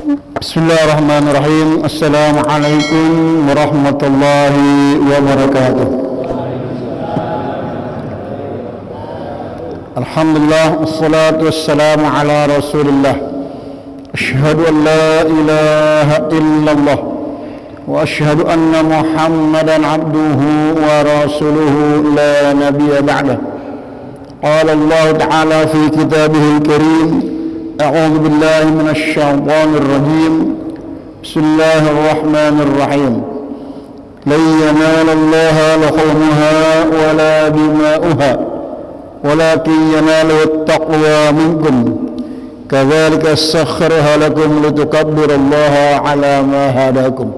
Bismillahirrahmanirrahim. Assalamualaikum warahmatullahi wabarakatuh. Alhamdulillah, wassalatu wassalamu ala rasulillah. Asyhadu an la ilaha illallah wa asyhadu anna muhammadan abduhu wa rasuluhu la nabiyya ba'dah. Qala Allah ta'ala fi kitabihil karim, a'udzu billahi minasy syaithanir rajim. Bismillahirrahmanirrahim. Lan yanalallaha luhumuha wala dima'uha walakin yanaluhu at-taqwa minkum. Kadzalika sakhkharaha lakum litukabbirullaha 'ala ma hadakum.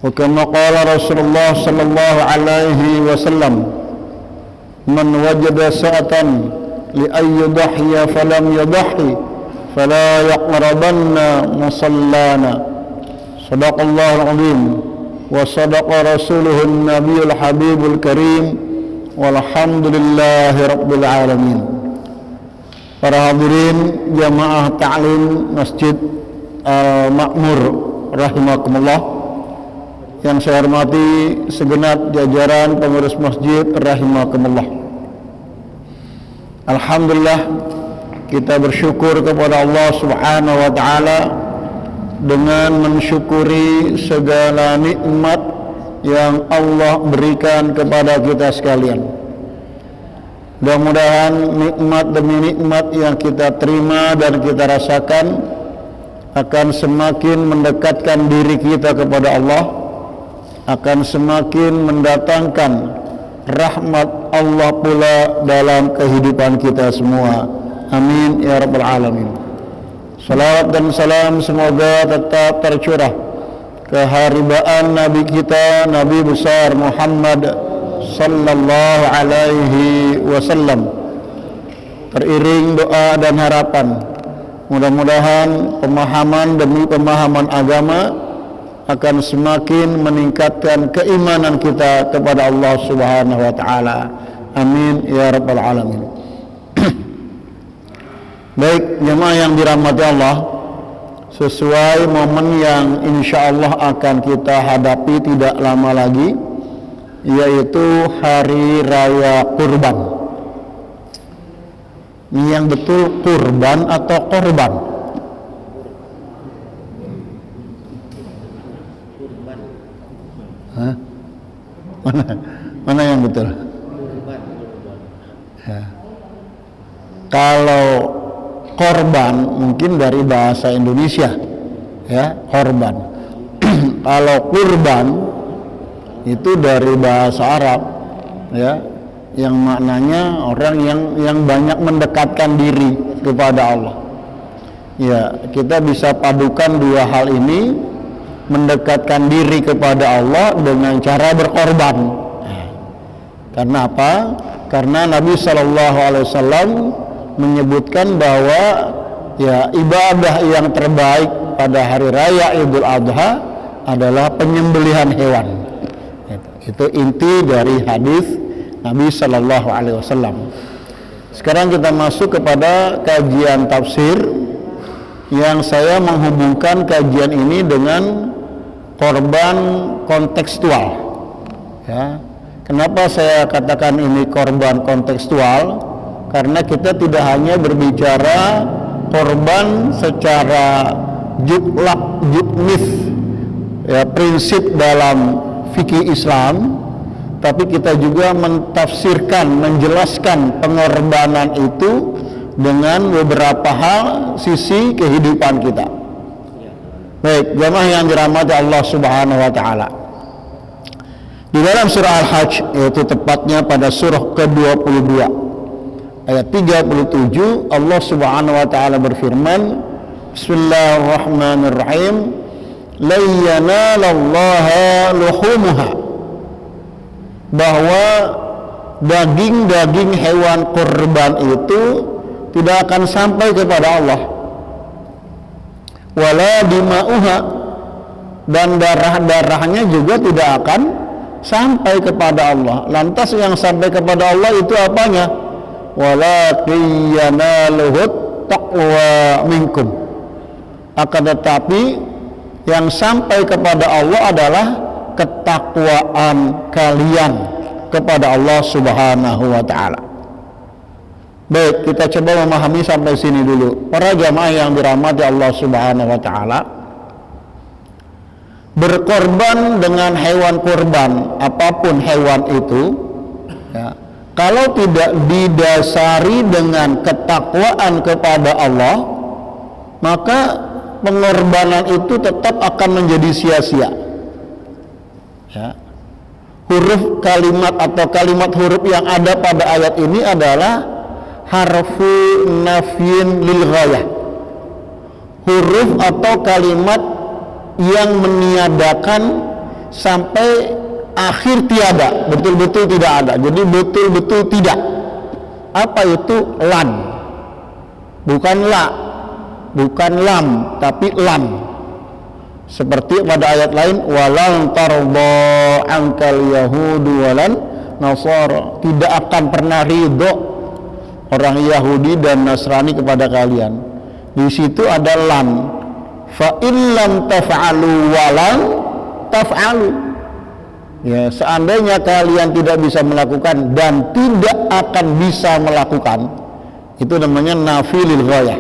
Wa kama qala Rasulullah sallallahu alaihi wasallam, man wajada sa'atan li ayyudhiya falam yudhi fala yaqrabanna musallana. Shadaqallahul azim wa sadaqa rasuluhun nabiyul habibul karim. Walhamdulillahi rabbil alamin. Para hadirin jamaah ta'lim Masjid Al-Ma'mur rahimakumullah, yang saya hormati segenap jajaran pengurus masjid rahimakumullah. Alhamdulillah, kita bersyukur kepada Allah Subhanahu wa taala dengan mensyukuri segala nikmat yang Allah berikan kepada kita sekalian. Mudah-mudahan nikmat demi nikmat yang kita terima dan kita rasakan akan semakin mendekatkan diri kita kepada Allah, akan semakin mendatangkan rahmat Allah pula dalam kehidupan kita semua. Amin ya rabbal alamin. Salawat dan salam semoga tetap tercurah keharibaan Nabi kita, Nabi besar Muhammad sallallahu alaihi wasallam, teriring doa dan harapan. Mudah-mudahan pemahaman demi pemahaman agama akan semakin meningkatkan keimanan kita kepada Allah Subhanahu wa taala. Amin ya rabbal alamin. Baik jemaah yang dirahmati Allah, sesuai momen yang insya Allah akan kita hadapi tidak lama lagi, yaitu Hari Raya Kurban. Ini yang betul kurban atau korban? Hah? Mana yang betul? Ya. Kalau korban mungkin dari bahasa Indonesia, ya, korban. Kalau kurban itu dari bahasa Arab, ya, yang maknanya orang yang banyak mendekatkan diri kepada Allah. Ya, kita bisa padukan dua hal ini, mendekatkan diri kepada Allah dengan cara berkorban. Karena apa? Karena Nabi SAW menyebutkan bahwa ya ibadah yang terbaik pada hari raya Idul Adha adalah penyembelihan hewan. Itu inti dari hadis Nabi Sallallahu Alaihi Wasallam. Sekarang kita masuk kepada kajian tafsir, yang saya menghubungkan kajian ini dengan korban kontekstual. Ya, kenapa saya katakan ini korban kontekstual? Karena kita tidak hanya berbicara korban secara jumlah, ya, prinsip dalam fikih Islam, tapi kita juga mentafsirkan, menjelaskan pengorbanan itu dengan beberapa hal sisi kehidupan kita. Baik, jamaah yang dirahmati Allah Subhanahu wa taala. Di dalam surah Al-Hajj, yaitu tepatnya pada surah ke-22 ayat 37, Allah Subhanahu wa taala berfirman, Bismillahirrahmanirrahim, la yanalallaha luhumuha, bahwa daging-daging hewan kurban itu tidak akan sampai kepada Allah, wala dima'uha, dan darah-darahnya juga tidak akan sampai kepada Allah. Lantas yang sampai kepada Allah itu apanya? Walakin yanaluhut taqwa minkum, akan tetapi yang sampai kepada Allah adalah ketakwaan kalian kepada Allah Subhanahu wa ta'ala. Baik, kita coba memahami sampai sini dulu. Para jamaah yang dirahmati Allah Subhanahu wa ta'ala, berkorban dengan hewan kurban, apapun hewan itu, ya, kalau tidak didasari dengan ketakwaan kepada Allah, maka pengorbanan itu tetap akan menjadi sia-sia. Ya. Huruf kalimat atau kalimat huruf yang ada pada ayat ini adalah harfu nafyin lil ghayah. Huruf atau kalimat yang meniadakan sampai akhir tiada, betul-betul tidak ada. Jadi betul-betul tidak. Apa itu? Lan. Bukan la, bukan lam, tapi lam. Seperti pada ayat lain, walan tarda ankal yahudu walan nasara, tidak akan pernah ridho orang Yahudi dan Nasrani kepada kalian. Di situ ada lam. Fa in lam taf'alu walan taf'alu. Ya, seandainya kalian tidak bisa melakukan dan tidak akan bisa melakukan, itu namanya nafi lil ghayah.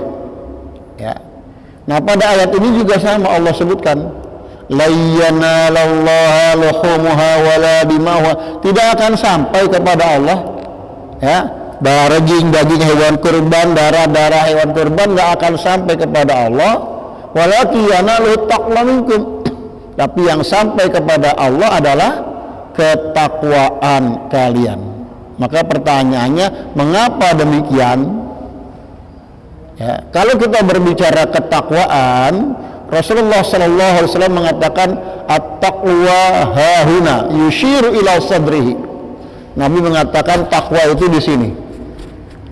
Ya. Nah, pada ayat ini juga sama Allah sebutkan, la yanalallaha luhumuha wala dima'uha, tidak akan sampai kepada Allah, ya, daging hewan kurban, darah hewan kurban nggak akan sampai kepada Allah, walakin yanalu taqwa minkum, tapi yang sampai kepada Allah adalah ketakwaan kalian. Maka pertanyaannya, mengapa demikian? Ya, kalau kita berbicara ketakwaan, Rasulullah sallallahu alaihi wasallam mengatakan at-taqwa hahuna yushiru ila sadrihi. Nabi mengatakan takwa itu di sini.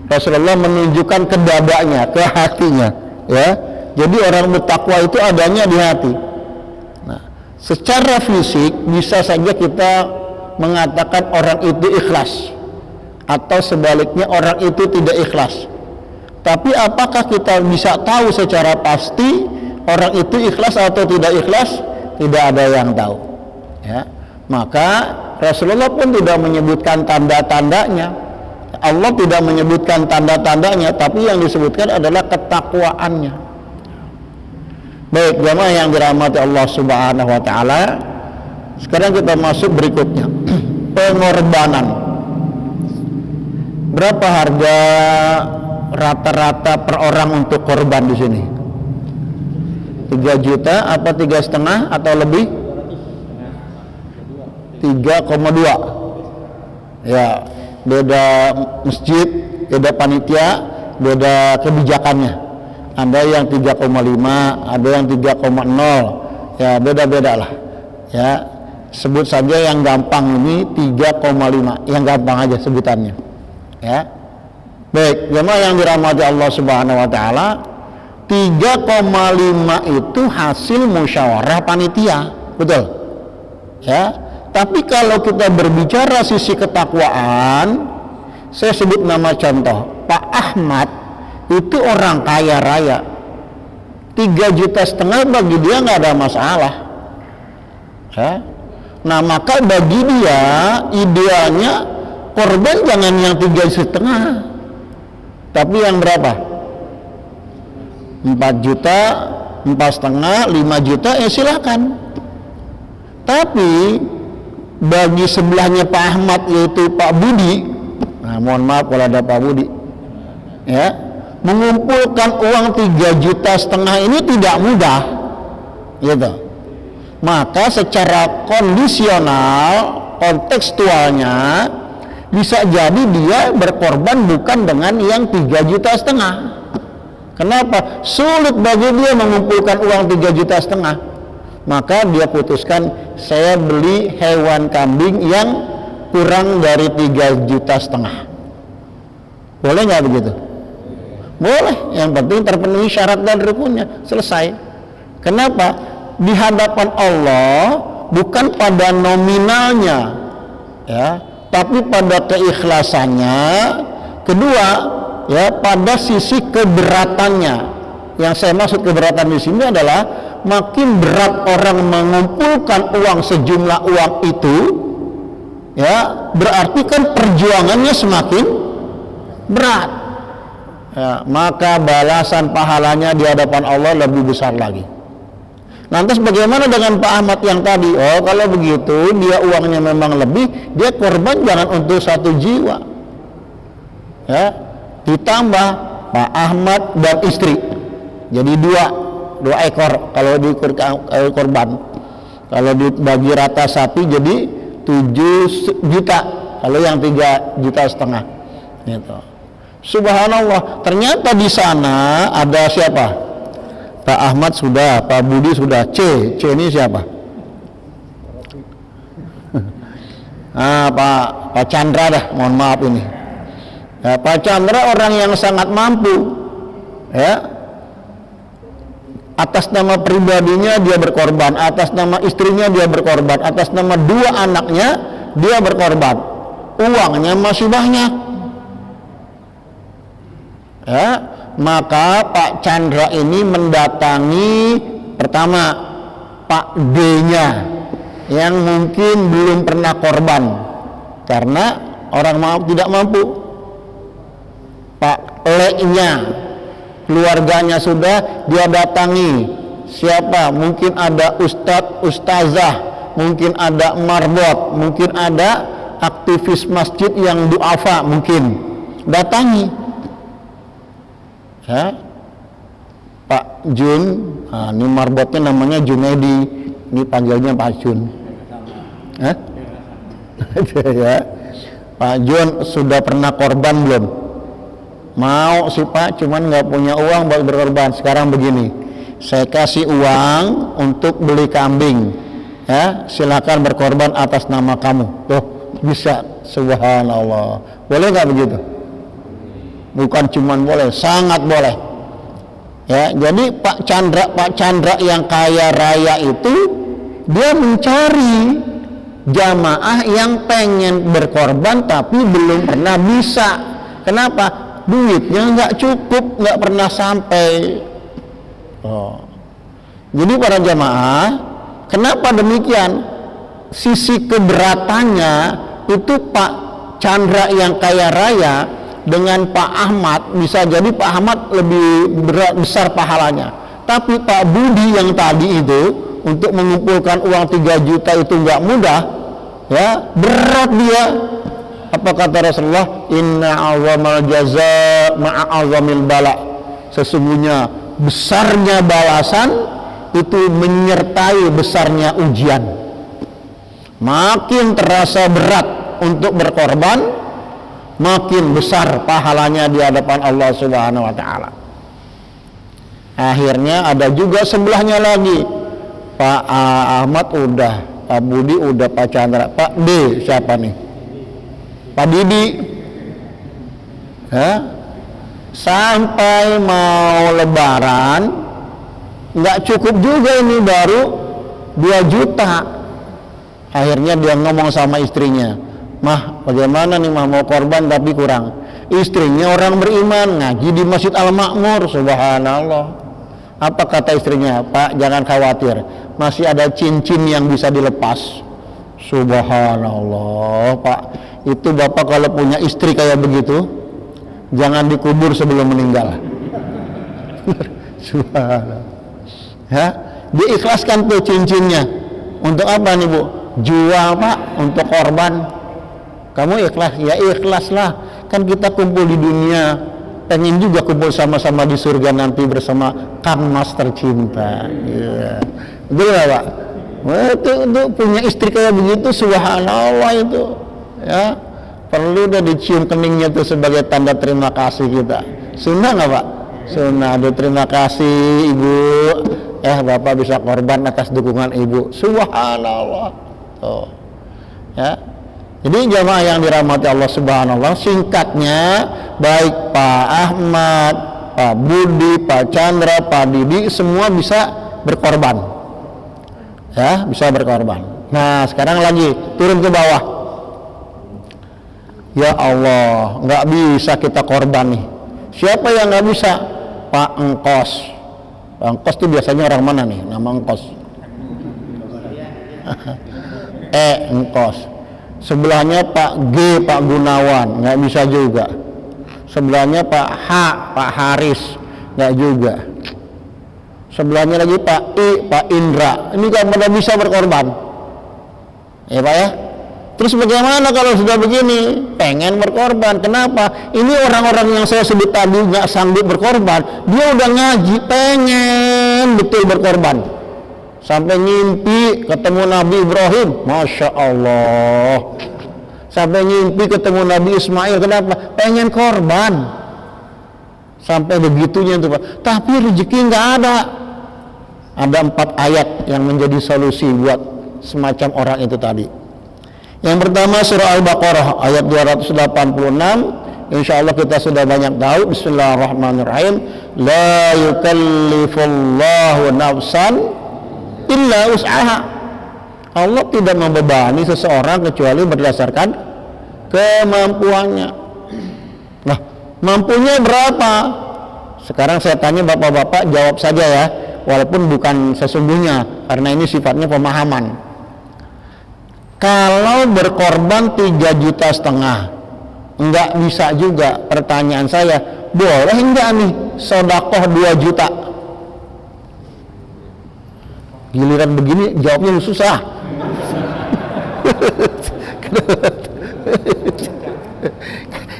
Rasulullah menunjukkan ke dadanya, ke hatinya, ya. Jadi orang bertakwa itu adanya di hati. Nah, secara fisik bisa saja kita mengatakan orang itu ikhlas, atau sebaliknya orang itu tidak ikhlas. Tapi apakah kita bisa tahu secara pasti orang itu ikhlas atau tidak ikhlas? Tidak ada yang tahu. Ya. Maka Rasulullah pun tidak menyebutkan tanda-tandanya. Allah tidak menyebutkan tanda-tandanya, tapi yang disebutkan adalah ketakwaannya. Baik, jamaah yang dirahmati Allah Subhanahu wa ta'ala, sekarang kita masuk berikutnya. Pengorbanan. Berapa harga rata-rata per orang untuk korban di sini? 3 juta apa 3,5 atau lebih? 3,2. Ya, beda masjid, beda panitia, beda kebijakannya. Ada yang 3,5, ada yang 3,0. Ya, beda-beda lah. Ya, sebut saja yang gampang ini 3,5, yang gampang aja sebutannya. Ya. Baik, jemaah yang dirahmati Allah Subhanahu wa taala, 3,5 itu hasil musyawarah panitia, betul? Ya. Tapi kalau kita berbicara sisi ketakwaan, saya sebut nama contoh, Pak Ahmad itu orang kaya raya. 3,5 juta bagi dia nggak ada masalah. Ya. Nah, maka bagi dia idealnya korban jangan yang 3,5, tapi yang berapa? 4 juta, 4,5, 5 juta, ya silakan. Tapi bagi sebelahnya Pak Ahmad, yaitu Pak Budi, nah mohon maaf kalau ada Pak Budi, ya, mengumpulkan uang 3,5 juta ini tidak mudah, gitu. Maka secara kondisional, kontekstualnya, bisa jadi dia berkorban bukan dengan yang 3,5 juta. Kenapa? Sulit bagi dia mengumpulkan uang 3,5 juta. Maka dia putuskan, saya beli hewan kambing yang kurang dari 3,5 juta. Boleh nggak begitu? Boleh, yang penting terpenuhi syarat dan rukunnya, selesai. Kenapa? Di hadapan Allah bukan pada nominalnya, ya, tapi pada keikhlasannya. Kedua, ya, pada sisi keberatannya, Yang saya maksud keberatan di sini adalah makin berat orang mengumpulkan uang sejumlah uang itu, ya berarti kan perjuangannya semakin berat. Ya, maka balasan pahalanya di hadapan Allah lebih besar lagi. Lantas bagaimana dengan Pak Ahmad yang tadi? Oh, kalau begitu dia uangnya memang lebih, dia korban jangan untuk satu jiwa. Ya, ditambah Pak Ahmad dan istri. Jadi dua ekor kalau diukur korban. Kalau dibagi rata sapi jadi 7 juta. Kalau yang 3,5 juta. Gitu. Subhanallah, ternyata di sana ada siapa? Pak Ahmad sudah, Pak Budi sudah, C ini siapa? Pak Chandra dah, mohon maaf ini. Ya, Pak Chandra orang yang sangat mampu, ya. Atas nama pribadinya dia berkorban, atas nama istrinya dia berkorban, atas nama 2 anaknya dia berkorban. Uangnya masih banyak. Ya, maka Pak Chandra ini mendatangi pertama Pak D-nya yang mungkin belum pernah korban karena orang tidak mampu. Pak Le-nya, keluarganya sudah dia datangi. Siapa? Mungkin ada ustadz, ustazah, mungkin ada marbot, mungkin ada aktivis masjid yang duafa, mungkin datangi. Ya, Pak Jun, ini marbotnya namanya Junedi, ini panggilnya Pak Jun. Ya, Pak Jun sudah pernah korban belum? Mau sih Pak, cuman nggak punya uang buat berkorban. Sekarang begini, saya kasih uang untuk beli kambing, ya silakan berkorban atas nama kamu. Tuh bisa, subhanallah. Boleh nggak begitu? Bukan cuman boleh, sangat boleh. Ya, jadi Pak Chandra yang kaya raya itu dia mencari jamaah yang pengen berkorban tapi belum pernah bisa. Kenapa? Duitnya nggak cukup, nggak pernah sampai. Oh. Jadi para jamaah, kenapa demikian? Sisi keberatannya itu Pak Chandra yang kaya raya dengan Pak Ahmad, bisa jadi Pak Ahmad lebih besar pahalanya. Tapi Pak Budi yang tadi itu untuk mengumpulkan uang 3 juta itu nggak mudah, ya berat dia. Apa kata Rasulullah? Inna azamal jaza ma'azamil bala. Sesungguhnya besarnya balasan itu menyertai besarnya ujian. Makin terasa berat untuk berkorban, makin besar pahalanya di hadapan Allah Subhanahu wa taala. Akhirnya ada juga sebelahnya lagi. Pak Ahmad udah, Pak Budi udah, Pak Chandra, Pak D siapa nih? Pak Didi. Ya. Sampai mau lebaran nggak cukup juga ini, baru 2 juta. Akhirnya dia ngomong sama istrinya, "Mah, bagaimana nih mah, mau korban tapi kurang." Istrinya orang beriman, ngaji di Masjid Al-Makmur, subhanallah. Apa kata istrinya? "Pak, jangan khawatir, masih ada cincin yang bisa dilepas." Subhanallah, Pak. Itu Bapak kalau punya istri kayak begitu, jangan dikubur sebelum meninggal. Subhanallah. Ya, diikhlaskan tuh cincinnya. Untuk apa nih, Bu? Jual, Pak, untuk korban. Kamu ikhlas? Ya ikhlaslah, kan kita kumpul di dunia, pengen juga kumpul sama-sama di surga nanti bersama Kang Mas tercinta. Iya, betul nggak, Pak? Wah, itu punya istri kayak begitu, subhanallah itu, ya perlu udah dicium keningnya tuh sebagai tanda terima kasih kita. Sunnah nggak, Pak? Sunnah. Aduh, terima kasih Ibu, Bapak bisa korban atas dukungan Ibu, subhanallah. Tuh, ya. Jadi jamaah yang dirahmati Allah Subhanahu, singkatnya baik Pak Ahmad, Pak Budi, Pak Chandra, Pak Didi semua bisa berkorban, ya bisa berkorban. Nah sekarang lagi turun ke bawah. Ya Allah, nggak bisa kita korban nih. Siapa yang nggak bisa? Pak Engkos, Pak Engkos itu biasanya orang mana nih? Nama Engkos. Engkos. Sebelahnya Pak G, Pak Gunawan, nggak bisa juga. Sebelahnya Pak H, Pak Haris, nggak juga. Sebelahnya lagi Pak I, Pak Indra. Ini kan pada bisa berkorban. Ya Pak ya. Terus bagaimana kalau sudah begini? Pengen berkorban. Kenapa? Ini orang-orang yang saya sebut tadi nggak sanggup berkorban. Dia udah ngaji, pengen betul berkorban. Sampai ngimpi ketemu Nabi Ibrahim. Masya Allah. Sampai ngimpi ketemu Nabi Ismail. Kenapa? Pengen korban. Sampai begitunya itu Pak. Tapi rezeki nggak ada. Ada 4 ayat yang menjadi solusi buat semacam orang itu tadi. Yang pertama surah Al-Baqarah ayat 286. Insyaallah kita sudah banyak tahu. Bismillahirrahmanirrahim. La yukallifullahu nafsan illa wus'aha. Allah tidak membebani seseorang kecuali berdasarkan kemampuannya. Nah, mampunya berapa? Sekarang saya tanya bapak-bapak, jawab saja ya, walaupun bukan sesungguhnya, karena ini sifatnya pemahaman. Kalau berkorban 3,5 juta, enggak bisa juga. Pertanyaan saya, boleh enggak nih sedekah 2 juta? Giliran begini jawabnya susah.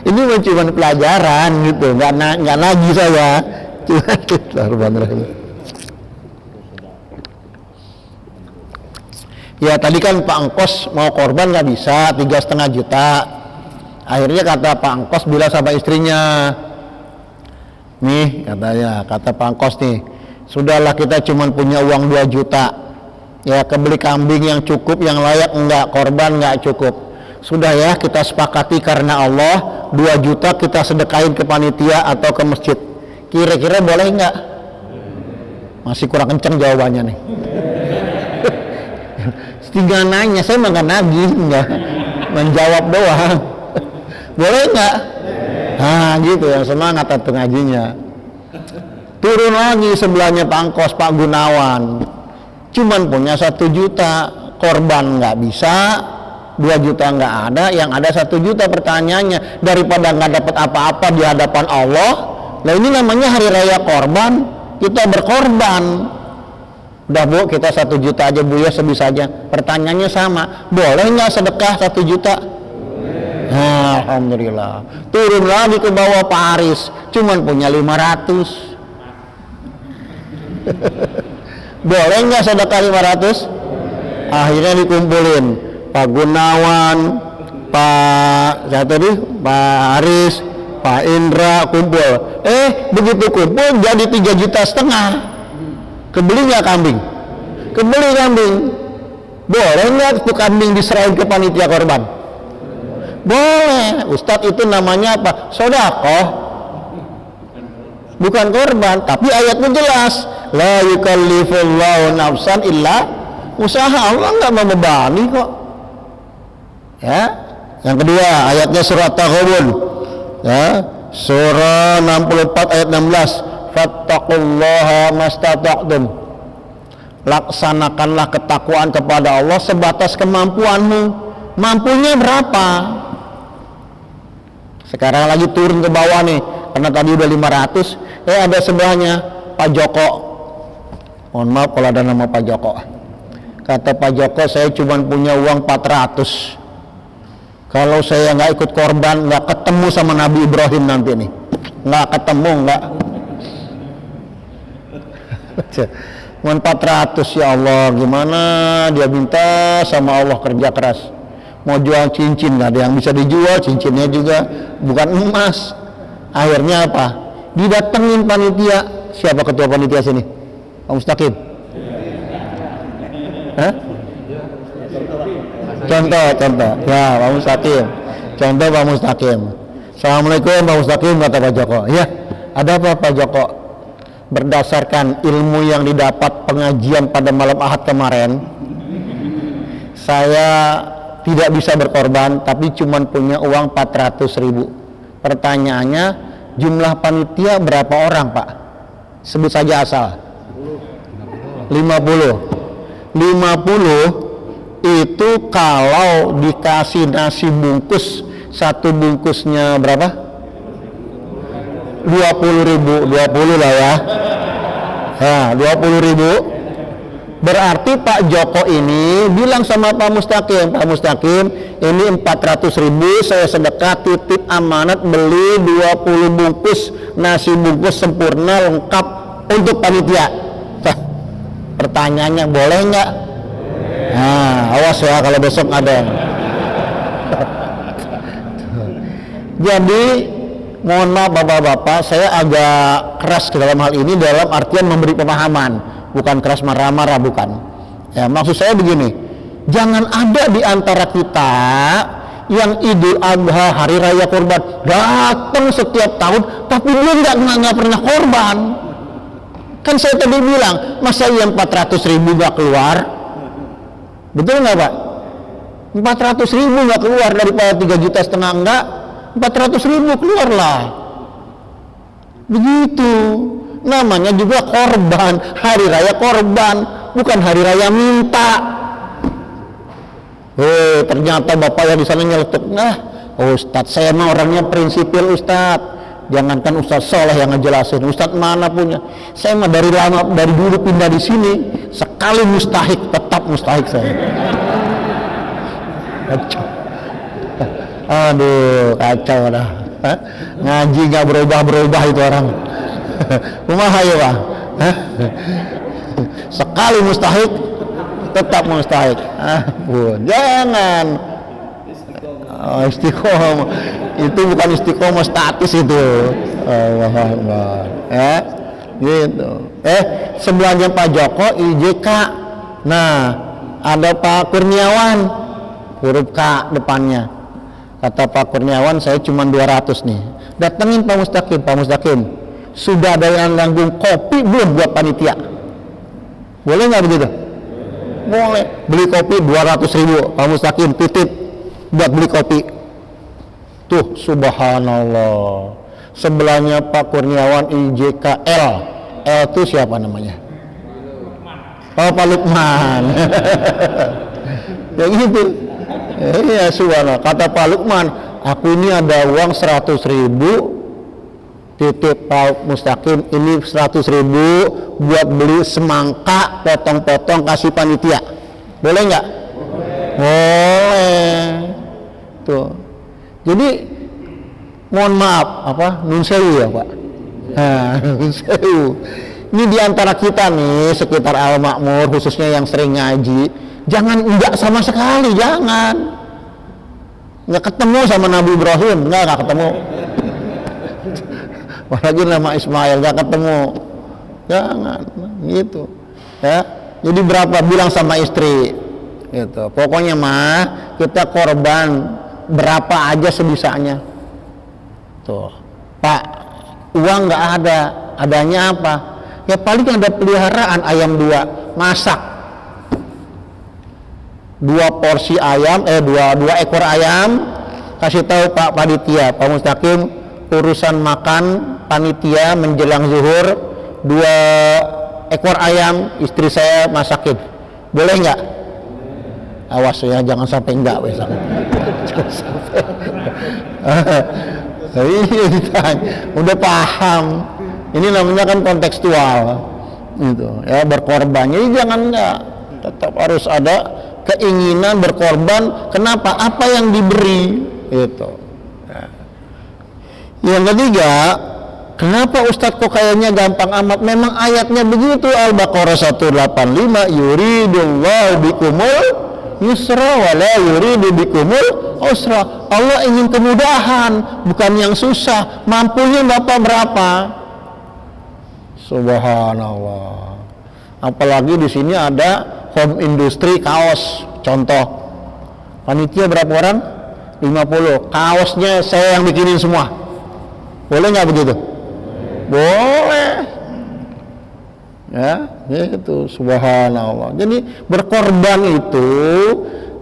Ini cuma pelajaran gitu, enggak nagih saya. Ya tadi kan Pak Engkos mau korban nggak bisa 3,5 juta. Akhirnya kata Pak Engkos bilang sama istrinya, nih kata Pak Engkos nih, sudahlah kita cuma punya uang 2 juta. Ya kebeli kambing yang cukup, yang layak enggak, korban nggak cukup. Sudah ya kita sepakati karena Allah 2 juta kita sedekahin ke panitia atau ke masjid. Kira-kira boleh nggak? Masih kurang kenceng jawabannya nih. Tinggal nanya, saya nggak nagih, nggak menjawab doang. Boleh nggak? Nah gitu yang semangat atau ngajinya. Turun lagi sebelahnya Pak Engkos, Pak Gunawan, cuman punya 1 juta, korban nggak bisa, 2 juta nggak ada, yang ada 1 juta. Pertanyaannya, daripada nggak dapat apa-apa di hadapan Allah, nah ini namanya hari raya korban, kita berkorban. Udah Bu, kita 1 juta aja Bu ya, sebisanya. Pertanyaannya sama, boleh nggak sedekah 1 juta? Nah, alhamdulillah. Turun lagi ke bawah Pak Aris, cuman punya 500. Boleh nggak sedekah 500? Akhirnya dikumpulin Pak Gunawan, Pak Aris, Pak Indra kumpul. Begitu kumpul jadi 3,5 juta. Kebeli nggak kambing? Kebeli kambing. Boleh nggak itu kambing diserahin ke panitia korban? Boleh. Ustadz, itu namanya apa? Sedekah. Bukan korban. Tapi ayatnya jelas. La yukallifullahu nafsan illa usaha. Allah nggak membebani kok. Ya. Yang kedua ayatnya surat Taghabun. Ya. Surah 64 ayat 16. Fattaqullaha mastata'tum. Laksanakanlah ketakwaan kepada Allah sebatas kemampuanmu. Mampunya berapa? Sekarang lagi turun ke bawah nih, karena tadi udah 500. Ada sebelahnya Pak Joko. Mohon maaf kalau ada nama Pak Joko. Kata Pak Joko, saya cuma punya uang 400. Kalau saya nggak ikut korban, nggak ketemu sama Nabi Ibrahim nanti nih. Nggak ketemu, nggak. 400, ya Allah, gimana dia minta sama Allah kerja keras. Mau jual cincin nggak ada yang bisa dijual, cincinnya juga bukan emas. Akhirnya apa? Didatengin panitia. Siapa ketua panitia sini? Pak Mustaqim. Hah? Contoh ya Pak Mustaqim. Contoh Pak Mustaqim. Assalamualaikum Pak Mustaqim, kata Pak Joko. Ya, ada apa Pak Joko? Berdasarkan ilmu yang didapat pengajian pada malam Ahad kemarin, saya tidak bisa berkorban, tapi cuma punya uang 400.000. Pertanyaannya, jumlah panitia berapa orang Pak? Sebut saja asal. 50 itu kalau dikasih nasi bungkus, satu bungkusnya berapa? 20.000, 20 lah ya. Nah, 20.000. Berarti Pak Joko ini bilang sama Pak Mustaqim, ini 400.000 saya sedekah titip amanat beli 20 bungkus nasi bungkus sempurna lengkap untuk panitia. Pertanyaannya boleh nggak? Nah, awas ya kalau besok ada. Jadi mohon maaf bapak-bapak, saya agak keras dalam hal ini dalam artian memberi pemahaman, bukan keras marah-marah, bukan. Ya, maksud saya begini, jangan ada di antara kita yang Idul Adha, Hari Raya Kurban datang setiap tahun, tapi dia nggak pernah korban. Kan saya tadi bilang, masa yang 400.000 nggak keluar? Betul nggak Pak? 400.000 nggak keluar daripada 3,5 juta enggak? 400.000 keluarlah. Begitu. Namanya juga korban, hari raya korban, bukan hari raya minta. Ternyata bapak yang di sana nyeletuk. Nah, Ustadz, saya mah orangnya prinsipil Ustadz. Jangankan Ustadz Soleh yang ngejelasin, Ustadz mana punya. Saya mah dari dulu pindah di sini, sekali mustahik, tetap mustahik saya. Kacau. Aduh, kacau dah. Ngaji nggak berubah itu orang. Kumaha ya Pak? Sekali mustahik, tetap mustahik. Jangan. Istiqomah itu bukan istiqomah status itu. Allah. Ya, gitu. Sebelahnya Pak Joko IJK. Nah, ada Pak Kurniawan, huruf K depannya. Kata Pak Kurniawan, saya cuma 200 nih. Datengin Pak Mustaqim. Sudah ada yang nanggung kopi belum buat panitia? Boleh nggak begitu? Boleh. Beli kopi 200.000, Pak Mustaqim titip buat beli kopi. Tuh, subhanallah. Sebelahnya Pak Kurniawan IJKL. L itu siapa namanya? Oh, Pak Lukman. Ya gitu. Iya, subhanallah. Kata Pak Lukman, aku ini ada uang 100.000 titip Pak Mustaqim, ini 100.000 buat beli semangka potong-potong kasih panitia. Boleh nggak? Boleh. Tuh. Jadi mohon maaf, nun sewu ya Pak. Nah, nun sewu. Ini diantara kita nih sekitar Al Makmur, khususnya yang sering ngaji, jangan enggak sama sekali, jangan. Nggak ketemu sama Nabi Ibrahim, nggak ketemu. Apalagi nama Ismail nggak ketemu, jangan gitu. Ya, jadi berapa bilang sama istri, gitu. Pokoknya mah kita korban berapa aja sebisanya. Tuh, Pak, uang nggak ada, adanya apa? Ya paling ada peliharaan ayam 2, masak 2 porsi ayam, 2 ekor ayam, kasih tahu Pak Panitia, Pak Mustaqim, urusan makan panitia menjelang zuhur 2 ekor ayam istri saya masakin, boleh nggak? Awas ya, jangan sampai enggak wes. Jangan sampai. Udah paham. Ini namanya kan kontekstual, gitu. Ya, berkorban. Jadi jangan enggak, tetap harus ada keinginan berkorban. Kenapa? Apa yang diberi, gitu. Nah. Yang ketiga, kenapa Ustadz kok kayaknya gampang amat? Memang ayatnya begitu. Al-Baqarah 185, yuridullahu bikumul yusra wa la yuridu bikumul usra. Allah ingin kemudahan, bukan yang susah. Mampunya Bapak berapa? Subhanallah. Apalagi di sini ada home industry kaos, contoh. Panitia berapa orang? 50. Kaosnya saya yang bikinin semua. Boleh nggak begitu? Boleh. Ya, itu subhanallah. Jadi berkorban itu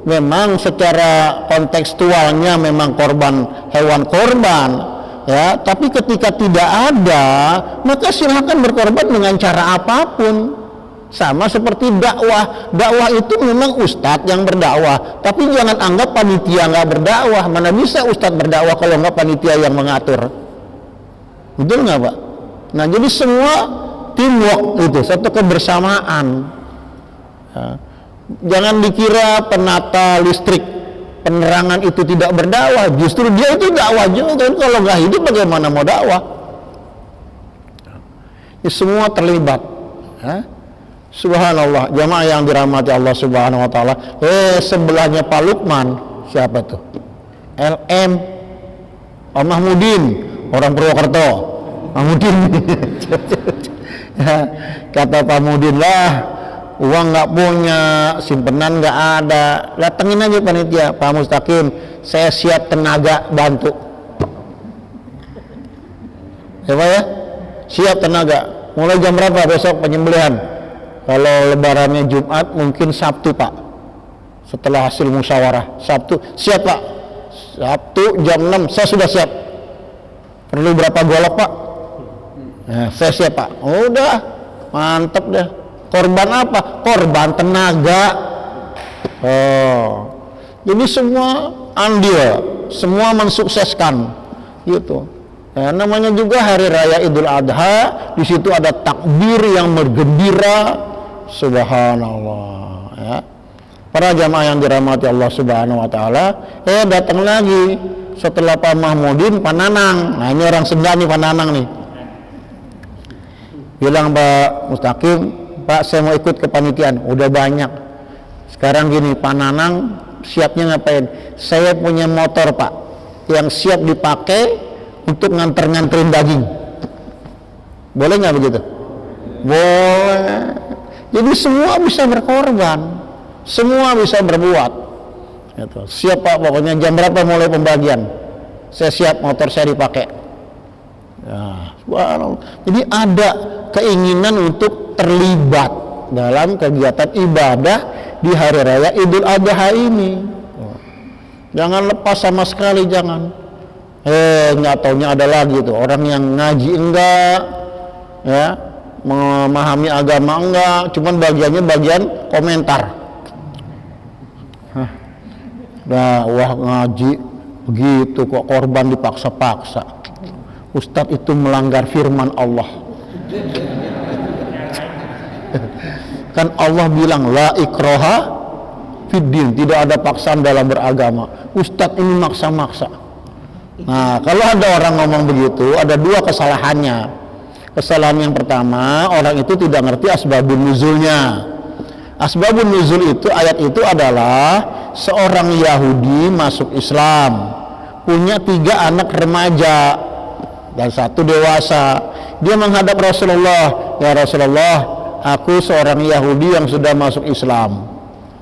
memang secara kontekstualnya memang korban, hewan korban. Ya, tapi ketika tidak ada, maka silakan berkorban dengan cara apapun. Sama seperti dakwah. Dakwah itu memang ustadz yang berdakwah, tapi jangan anggap panitia nggak berdakwah. Mana bisa ustadz berdakwah kalau nggak panitia yang mengatur? Betul nggak Pak? Nah, jadi semua teamwork itu, satu kebersamaan. Jangan dikira penata listrik, penerangan itu tidak berdakwah. Justru dia itu dakwah juga. Kalau nggak hidup bagaimana mau dakwah? Ya, semua terlibat. Subhanallah, jamaah yang dirahmati Allah Subhanahu wa taala. Sebelahnya Pak Lukman, siapa tuh? LM Pak Mahmudin, orang Purwokerto. Mahmudin. Kata Pak Mahmudin, lah uang nggak punya, simpenan nggak ada, datengin aja panitia. Pak Mustaqim, saya siap tenaga bantu. Siapa ya? Siap tenaga. Mulai jam berapa besok penyembelihan? Kalau lebarannya Jumat, mungkin Sabtu Pak. Setelah hasil musyawarah, Sabtu. Siap Pak. Sabtu jam 6, saya sudah siap. Perlu berapa golok Pak? Nah, saya siap Pak. Udah, mantep deh. Korban apa? Korban tenaga. Jadi semua andil, semua mensukseskan, gitu. Ya, namanya juga hari raya Idul Adha. Di situ ada takbir yang bergembira. Subhanallah. Ya. Para jamaah yang dirahmati Allah Subhanahu Wa Taala. Datang lagi setelah Pak Mahmudin, Pak Nanang. Nah, ini orang Senda nih, Pak Nanang nih. Bilang Pak Mustaqim, Pak saya mau ikut kepanitiaan. Udah banyak. Sekarang gini, Pak Nanang siapnya ngapain? Saya punya motor Pak, yang siap dipakai untuk nganterin daging. Boleh nggak begitu? Boleh. Jadi semua bisa berkorban, semua bisa berbuat. Gitu. Siap Pak, pokoknya jam berapa mulai pembagian? Saya siap, motor saya dipakai. Ya, subhanallah. Jadi ada keinginan untuk terlibat dalam kegiatan ibadah di hari raya Idul Adha ini. Jangan lepas sama sekali, jangan. Nggak taunya ada lagi tuh orang yang ngaji enggak, ya, memahami agama enggak, cuman bagiannya bagian komentar. Wah ngaji begitu kok korban dipaksa-paksa. Ustadz itu melanggar firman Allah. Kan Allah bilang la ikroha fiddin, tidak ada paksaan dalam beragama. Ustadz ini maksa-maksa. Nah, kalau ada orang ngomong begitu, ada dua kesalahannya. Kesalahan yang pertama, orang itu tidak ngerti asbabun nuzulnya. Asbabun nuzul itu, ayat itu adalah seorang Yahudi masuk Islam, punya 3 anak remaja dan 1 dewasa. Dia menghadap Rasulullah, ya Rasulullah, aku seorang Yahudi yang sudah masuk Islam,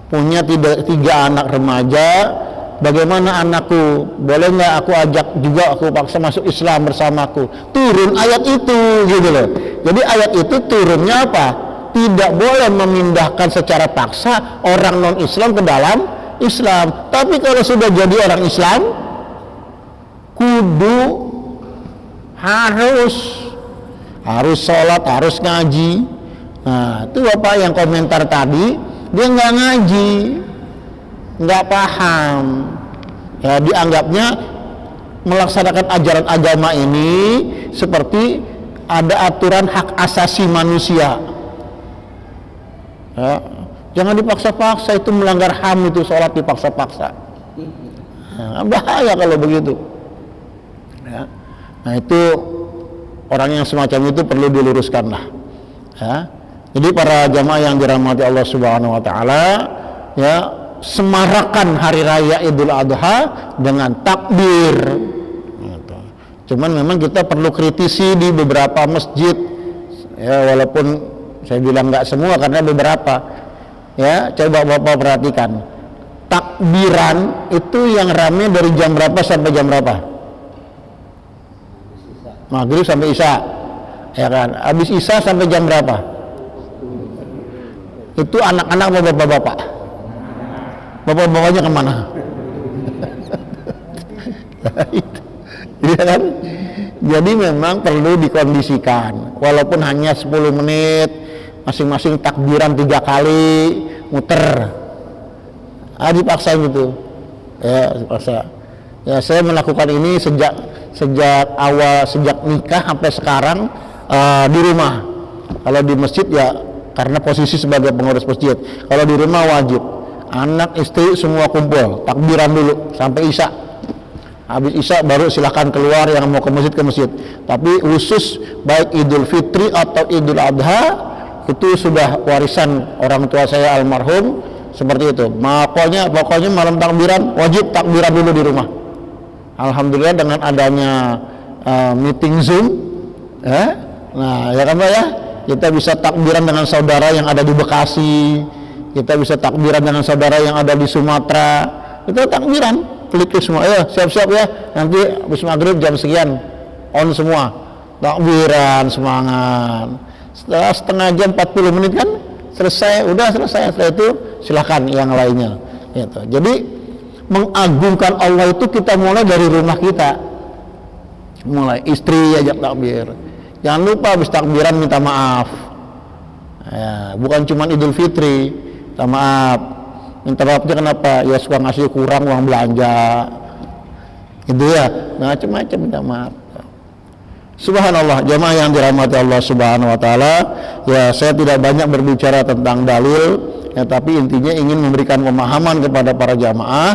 punya 3 anak remaja. Bagaimana anakku? Boleh nggak aku ajak juga, aku paksa masuk Islam bersamaku? Turun ayat itu, gitu loh. Jadi ayat itu turunnya apa? Tidak boleh memindahkan secara paksa orang non-Islam ke dalam Islam. Tapi kalau sudah jadi orang Islam, kudu harus sholat, harus ngaji. Nah, itu Bapak yang komentar tadi, dia nggak ngaji, nggak paham, ya, dianggapnya melaksanakan ajaran agama ini seperti ada aturan hak asasi manusia. Ya, jangan dipaksa-paksa, itu melanggar HAM, itu sholat dipaksa-paksa. Nah, bahaya kalau begitu. Ya. Nah, itu orang yang semacam itu perlu diluruskan lah. Ya. Jadi para jamaah yang dirahmati Allah Subhanahu Wa Taala, ya, semarakan hari raya Idul Adha dengan takbir. Cuman memang kita perlu kritisi di beberapa masjid, ya, walaupun saya bilang nggak semua karena beberapa. Ya, coba Bapak perhatikan, takbiran itu yang rame dari jam berapa sampai jam berapa? Maghrib sampai Isya, ya kan? Habis Isya sampai jam berapa? Itu anak-anak atau bapak-bapak? Bapak-bapaknya kemana? Ya kan? Jadi memang perlu dikondisikan, walaupun hanya 10 menit, masing-masing takbiran 3 kali muter. Dipaksa gitu ya, dipaksa ya. Saya melakukan ini sejak nikah sampai sekarang di rumah. Kalau di masjid ya karena posisi sebagai pengurus masjid. Kalau di rumah wajib, anak istri semua kumpul takbiran dulu sampai isya. Habis isya baru silakan keluar yang mau ke masjid. Tapi khusus baik Idul Fitri atau Idul Adha itu sudah warisan orang tua saya almarhum seperti itu. Pokoknya malam takbiran wajib takbiran dulu di rumah. Alhamdulillah dengan adanya meeting Zoom, nah ya kan Pak ya, kita bisa takbiran dengan saudara yang ada di Bekasi, kita bisa takbiran dengan saudara yang ada di Sumatera. Kita takbiran, klik semua, ayo siap-siap ya, nanti habis maghrib jam sekian on semua, takbiran semangat. Setelah setengah jam 40 menit kan selesai. Setelah itu silahkan yang lainnya gitu. Jadi mengagungkan Allah itu kita mulai dari rumah kita, mulai istri ajak takbir, jangan lupa habis takbiran minta maaf ya, bukan cuma Idul Fitri minta maaf. Minta maafnya kenapa? Ya suka ngasih kurang uang belanja gitu ya, macam-macam minta maaf. Subhanallah, jamaah yang dirahmati Allah Subhanahu wa taala. Ya, saya tidak banyak berbicara tentang dalil ya, tapi intinya ingin memberikan pemahaman kepada para jamaah,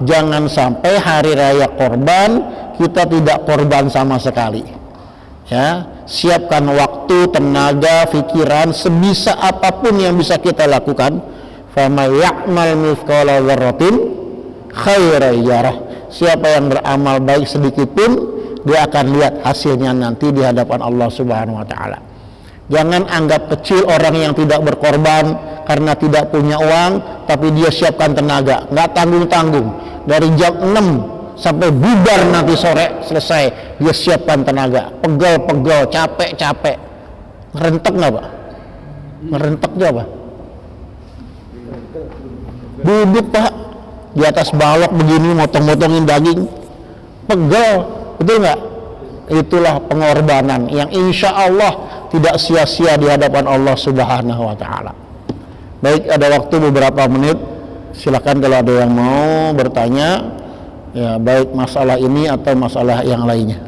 jangan sampai hari raya korban kita tidak korban sama sekali. Ya, siapkan waktu, tenaga, pikiran sebisa apapun yang bisa kita lakukan. Faman ya'mal mithqala dzarratin khairan yarah. Siapa yang beramal baik sedikit pun dia akan lihat hasilnya nanti di hadapan Allah Subhanahu wa taala. Jangan anggap kecil orang yang tidak berkorban karena tidak punya uang, tapi dia siapkan tenaga, nggak tanggung-tanggung. Dari jam 6 sampai bubar nanti sore selesai, dia siapkan tenaga, pegel-pegel, capek-capek. Merentek nggak Pak? Merenteknya apa? Duduk Pak di atas balok begini, motong-motongin daging, pegel, betul nggak? Itulah pengorbanan yang insya Allah tidak sia-sia di hadapan Allah Subhanahu wa taala. Baik, ada waktu beberapa menit, silakan kalau ada yang mau bertanya ya, baik masalah ini atau masalah yang lainnya.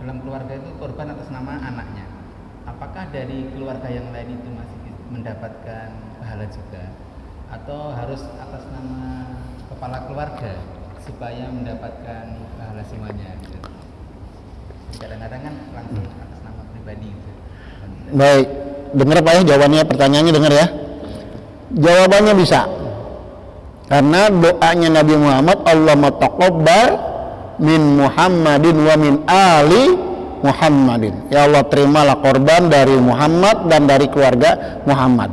Dalam keluarga itu korban atas nama anaknya, apakah dari keluarga yang lain itu masih mendapatkan pahala juga, atau harus atas nama kepala keluarga supaya mendapatkan pahala semuanya gitu? Kadang-kadang kan langsung atas nama pribadi gitu. Baik, dengar Pak ya jawabannya, pertanyaannya dengar ya. Jawabannya bisa, karena doanya Nabi Muhammad, Allahumma taqabbal min Muhammadin wa min ali Muhammadin. Ya Allah, terimalah korban dari Muhammad dan dari keluarga Muhammad.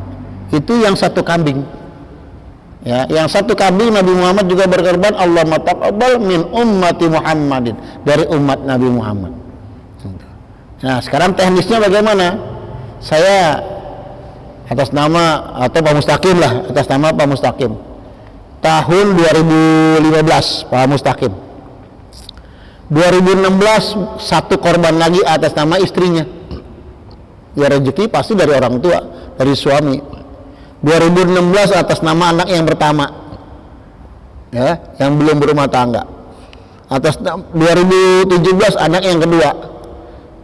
Itu yang satu kambing. Ya, yang satu kambing Nabi Muhammad juga berkorban, Allahumma taqabbal min ummati Muhammadin, dari umat Nabi Muhammad. Nah, sekarang teknisnya bagaimana? Saya atas nama atau Pak Mustaqim lah, atas nama Pak Mustaqim. Tahun 2015 Pak Mustaqim. 2016 satu korban lagi atas nama istrinya. Ya rezeki pasti dari orang tua, dari suami. 2016 atas nama anak yang pertama, ya, yang belum berumah tangga. Atas 2017 anak yang kedua,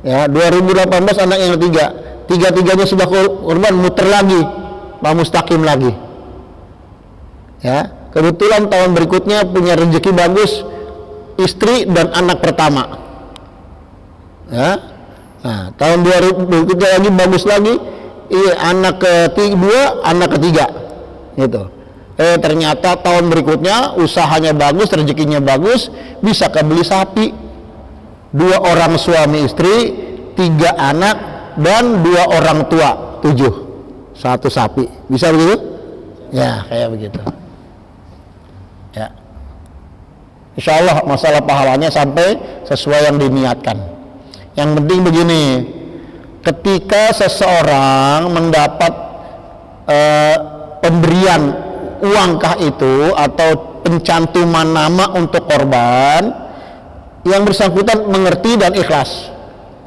ya, 2018 anak yang ketiga. Tiga-tiganya sudah korban, muter lagi Pak Mustaqim lagi. Ya, kebetulan tahun berikutnya punya rezeki bagus, istri dan anak pertama. Ya. Nah, tahun 2023 lagi bagus lagi, anak kedua, anak ketiga. Gitu. Ternyata tahun berikutnya usahanya bagus, rezekinya bagus, bisa kebeli sapi. 2 orang suami istri, 3 anak, dan 2 orang tua, 7, 1 sapi. Bisa begitu? Ya, kayak begitu. Ya. Insya Allah masalah pahalanya sampai sesuai yang diniatkan. Yang penting begini, ketika seseorang mendapat pemberian uangkah itu atau pencantuman nama untuk korban, yang bersangkutan mengerti dan ikhlas.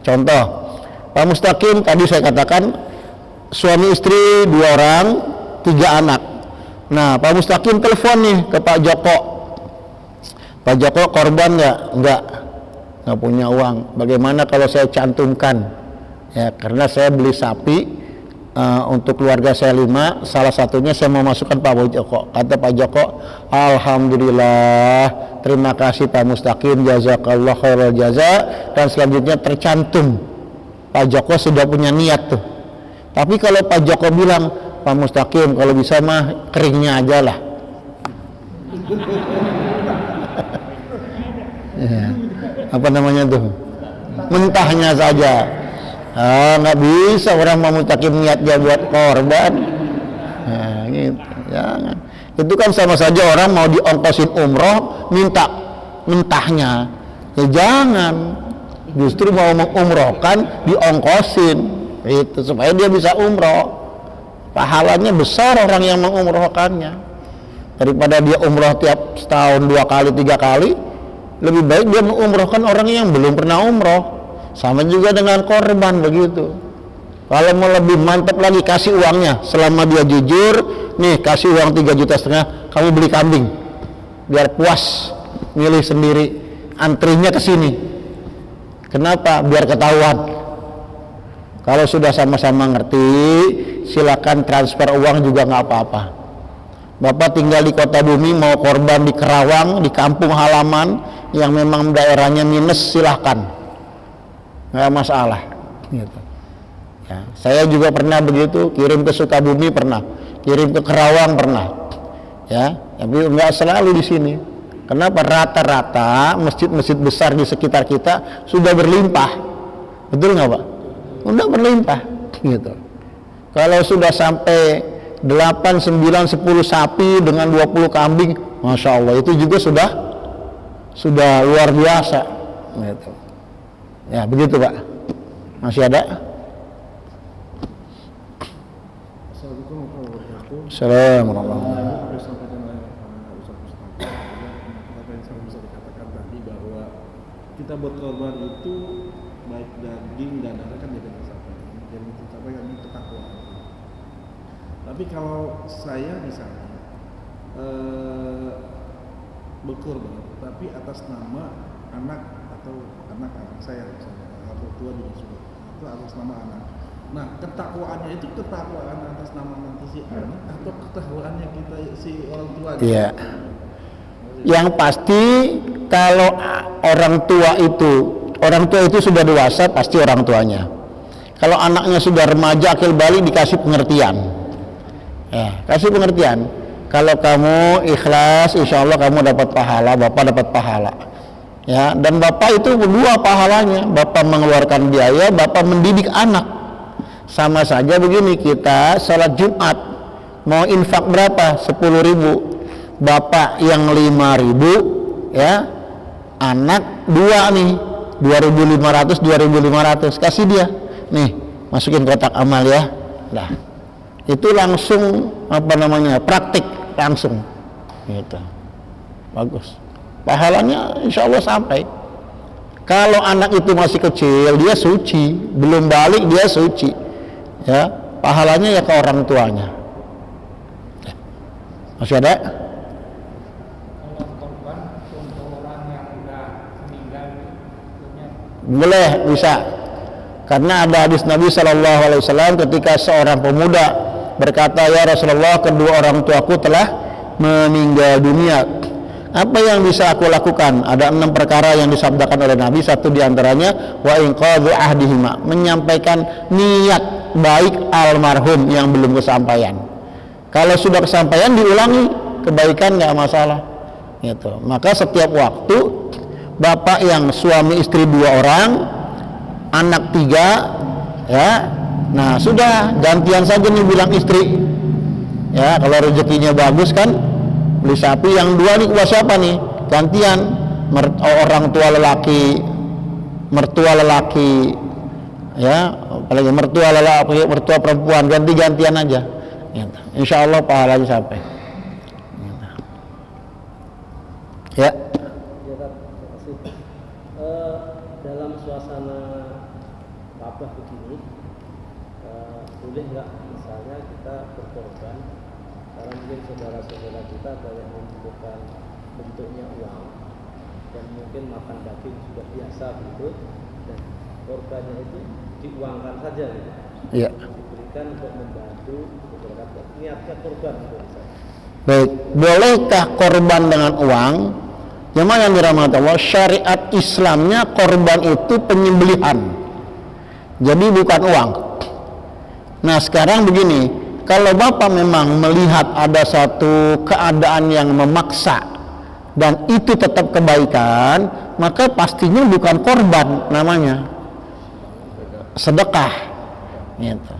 Contoh, Pak Mustaqim tadi saya katakan suami istri 2 orang, 3 anak. Nah, Pak Mustaqim telepon nih ke Pak Joko. Pak Joko korban nggak punya uang. Bagaimana kalau saya cantumkan? Ya, karena saya beli sapi untuk keluarga saya 5, salah satunya saya mau masukkan Pak Joko. Kata Pak Joko, alhamdulillah, terima kasih Pak Mustaqim, jazakallah khairul jaza, dan selanjutnya tercantum. Pak Joko sudah punya niat tuh. Tapi kalau Pak Joko bilang, Pak Mustaqim kalau bisa mah keringnya aja lah. Ya, apa namanya tuh? Mentahnya saja. Nggak bisa orang mau Mustaqim niatnya buat korban. Nah, gitu. Jangan. Itu kan sama saja orang mau diongkosin umroh minta mentahnya. Ya jangan. Justru mau mengumrohkan diongkosin. Itu supaya dia bisa umroh. Pahalanya besar orang yang mengumrohkannya. Daripada dia umroh tiap setahun 2 kali 3 kali, lebih baik dia mengumrohkan orang yang belum pernah umroh. Sama juga dengan korban begitu. Kalau mau lebih mantap lagi, kasih uangnya selama dia jujur. Nih, kasih uang 3,5 juta, kamu beli kambing biar puas, milih sendiri, antrinya ke sini. Kenapa? Biar ketahuan. Kalau sudah sama-sama ngerti, silakan transfer uang juga nggak apa-apa. Bapak tinggal di Kota Bumi, mau korban di Kerawang, di kampung halaman yang memang daerahnya minus, silahkan, nggak masalah gitu. Ya, saya juga pernah begitu, kirim ke Sukabumi pernah, kirim ke Kerawang pernah, ya, tapi nggak selalu di sini. Kenapa? Rata-rata masjid-masjid besar di sekitar kita sudah berlimpah, betul nggak Pak? Sudah berlimpah gitu. Kalau sudah sampai 8, 9, 10 sapi dengan 20 kambing, Masya Allah, itu juga sudah luar biasa gitu. Ya begitu Pak. Masih ada? Assalamualaikum warahmatullahi wabarakatuh. Assalamualaikum. Harus sampaikan oleh Ustaz Mustafa. Apa yang saya bisa dikatakan tadi bahwa kita buat korban itu baik daging dan darah kan jadi tersampaikan. Jadi tersampaikan itu ketakwaan. Tapi kalau saya misalnya berkorban, tapi atas nama anak atau anak-anak saya misalnya, atau tua juga sudah, itu atas nama anak. Nah, ketakwaannya itu ketakwaan atas nama nanti si anak atau ketakwaannya kita si orang tua? Iya. Yang pasti kalau orang tua itu sudah dewasa, pasti orang tuanya. Kalau anaknya sudah remaja, akil balik, dikasih pengertian. Ya, kasih pengertian. Kalau kamu ikhlas, insya Allah kamu dapat pahala, bapak dapat pahala. Ya, dan bapak itu berdua pahalanya. Bapak mengeluarkan biaya, bapak mendidik anak. Sama saja begini, kita sholat Jumat mau infak berapa? 10.000. Bapak yang 5.000, ya, anak 2 nih, 2.500, 2.500, kasih dia. Nih, masukin kotak amal ya. Nah, itu langsung praktik langsung gitu. Bagus, pahalanya insya Allah sampai. Kalau anak itu masih kecil, dia suci, belum balik dia suci, ya, pahalanya ya ke orang tuanya. Masih ada? Boleh, bisa. Karena ada hadis Nabi SAW ketika seorang pemuda berkata, ya Rasulullah, kedua orang tuaku telah meninggal dunia. Apa yang bisa aku lakukan? Ada 6 perkara yang disabdakan oleh Nabi. Satu diantaranya, wa inqadhu ahdihima, menyampaikan niat baik almarhum yang belum kesampaian. Kalau sudah kesampaian, diulangi kebaikan nggak masalah gitu. Maka setiap waktu bapak yang suami istri 2 orang, anak 3, ya, nah sudah gantian saja nih bilang istri, ya kalau rezekinya bagus kan beli sapi, yang 2 nih buat siapa nih, gantian orang tua lelaki, mertua lelaki, ya apalagi mertua lelaki, mertua perempuan, ganti-gantian aja gitu. Insya Allah pahalanya sampai gitu. Ya. Dalam suasana wabah begini, boleh nggak misalnya kita berkorban karena mungkin saudara-saudara kita ada yang membutuhkan bentuknya uang dan mungkin makan daging sudah biasa gitu, dan korbannya itu diuangkan saja gitu, diberikan untuk membantu beberapa niatnya korban gitu. Baik, bolehkah korban dengan uang? Jemaah yang dirahmati Allah, syariat Islamnya korban itu penyembelihan, jadi bukan uang. Nah sekarang begini, kalau bapak memang melihat ada satu keadaan yang memaksa dan itu tetap kebaikan, maka pastinya bukan korban, namanya sedekah gitu.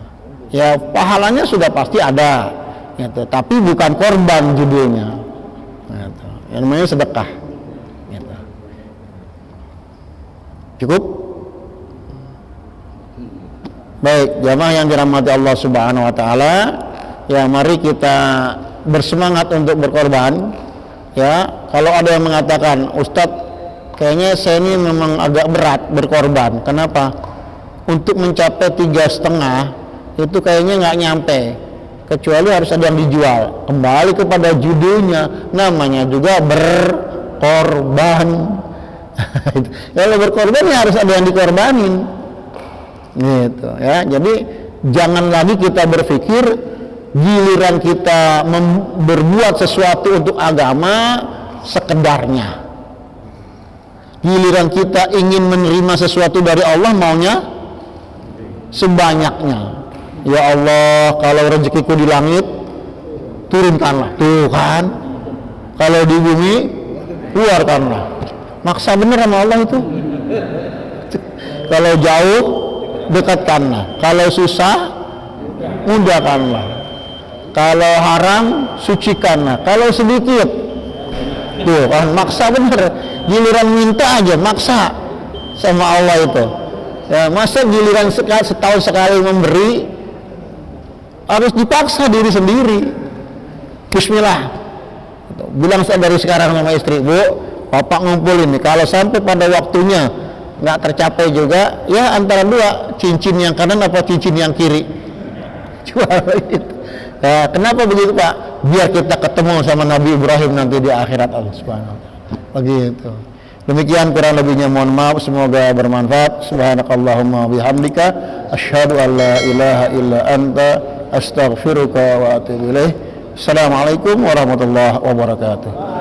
Ya pahalanya sudah pasti ada gitu, tapi bukan korban judulnya gitu. Yang namanya sedekah gitu. Cukup? Baik, jamaah yang dirahmati Allah Subhanahu wa taala, ya mari kita bersemangat untuk berkorban. Ya, kalau ada yang mengatakan, "Ustadz, kayaknya saya ini memang agak berat berkorban." Kenapa? Untuk mencapai 3,5 itu kayaknya nggak nyampe, kecuali harus ada yang dijual. Kembali kepada judulnya, namanya juga berkorban. Kalau berkorban ya harus ada yang dikorbanin gitu ya. Jadi jangan lagi kita berpikir giliran kita berbuat sesuatu untuk agama sekedarnya, giliran kita ingin menerima sesuatu dari Allah maunya sebanyaknya. Ya Allah, kalau rezekiku di langit turunkanlah, tuh kan, kalau di bumi keluarkanlah. Maksa bener sama Allah itu. Kalau jauh dekatkanlah, kalau susah mudahkanlah, kalau haram sucikanlah, kalau sedikit tuh kan, maksa bener. Giliran minta aja maksa sama Allah itu ya. Masa giliran setahun sekali memberi harus dipaksa diri sendiri. Bismillah, bilang saya dari sekarang sama istri, "Bu, Bapak ngumpulin nih, kalau sampai pada waktunya nggak tercapai juga, ya antara 2, cincin yang kanan apa cincin yang kiri." Cuma begitu. Nah, kenapa begitu Pak? Biar kita ketemu sama Nabi Ibrahim nanti di akhirat Allah Subhanahu wa taala. Begitu. Demikian kurang lebihnya, mohon maaf, semoga bermanfaat. Subhanakallahumma bihamdika asyhadu an la ilaha illa anta astaghfiruka wa atubu ilaih. Assalamualaikum warahmatullahi wabarakatuh.